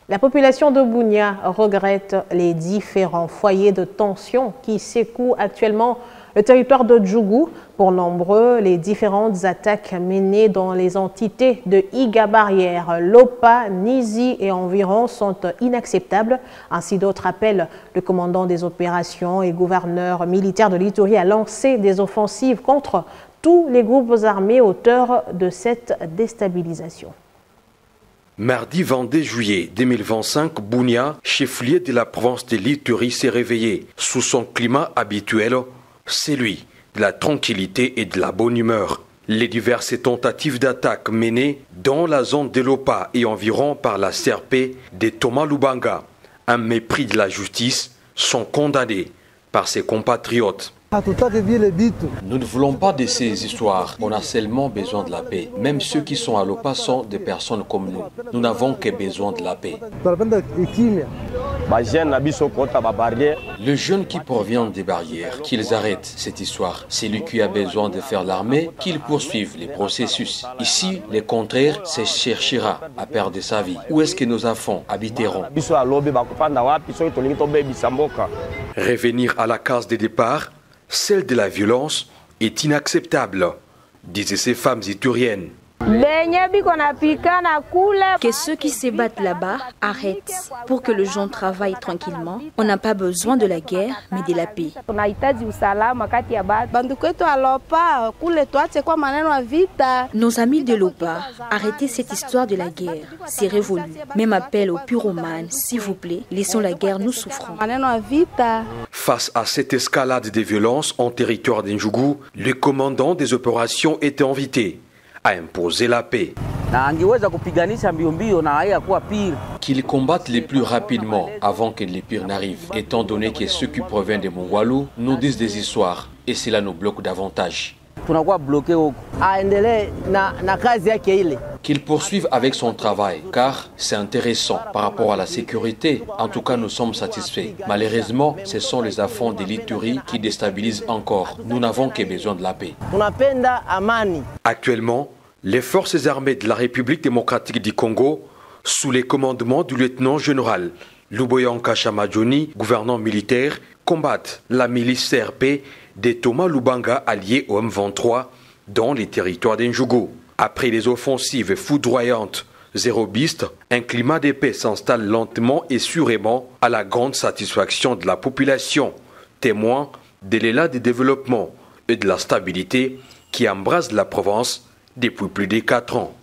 La population de Bunia regrette les différents foyers de tension qui secouent actuellement le territoire de Djougou. Pour nombreux, les différentes attaques menées dans les entités de Iga Barrière, Lopa, Nizi et environ sont inacceptables. Ainsi, d'autres appellent le commandant des opérations et gouverneur militaire de l'Ituri à lancer des offensives contre tous les groupes armés auteurs de cette déstabilisation. Mardi 22 juillet 2025, Bunia, chef-lieu de la province de l'Ituri, s'est réveillé sous son climat habituel, celui de la tranquillité et de la bonne humeur. Les diverses tentatives d'attaque menées dans la zone de Lopa et environ par la CRP de Thomas Lubanga, un mépris de la justice, sont condamnés par ses compatriotes. Nous ne voulons pas de ces histoires, on a seulement besoin de la paix. Même ceux qui sont à Lopa sont des personnes comme nous. Nous n'avons que besoin de la paix. Les jeunes qui proviennent des barrières, qu'ils arrêtent cette histoire. Celui qui a besoin de faire l'armée, qu'ils poursuivent les processus. Ici, le contraire se cherchera à perdre sa vie. Où est-ce que nos enfants habiteront? Revenir à la case de départ, celle de la violence, est inacceptable, disaient ces femmes ituriennes. Que ceux qui se battent là-bas arrêtent pour que les gens travaillent tranquillement. On n'a pas besoin de la guerre, mais de la paix. Nos amis de Lopa, arrêtez cette histoire de la guerre. C'est révolu. Même appel aux pyromanes, s'il vous plaît, laissons la guerre, nous souffrons. Face à cette escalade de violence en territoire d'Ndjougou, le commandant des opérations était invité à imposer la paix. Qu'ils combattent les plus rapidement avant que les pires n'arrivent, étant donné que ceux qui proviennent de Mongwalu nous disent des histoires et cela nous bloque davantage. Qu'il poursuive avec son travail, car c'est intéressant par rapport à la sécurité. En tout cas, nous sommes satisfaits. Malheureusement, ce sont les enfants de l'Ituri qui déstabilisent encore. Nous n'avons que besoin de la paix. Actuellement, les forces armées de la République démocratique du Congo, sous les commandements du lieutenant-général Luboyanka Chamadjoni, gouverneur militaire, combattent la milice CRP de Thomas Lubanga allié au M23 dans les territoires d'Ndjougou. Après les offensives foudroyantes zérobistes, un climat de paix s'installe lentement et sûrement à la grande satisfaction de la population, témoin de l'élan de développement et de la stabilité qui embrase la province depuis plus de 4 ans.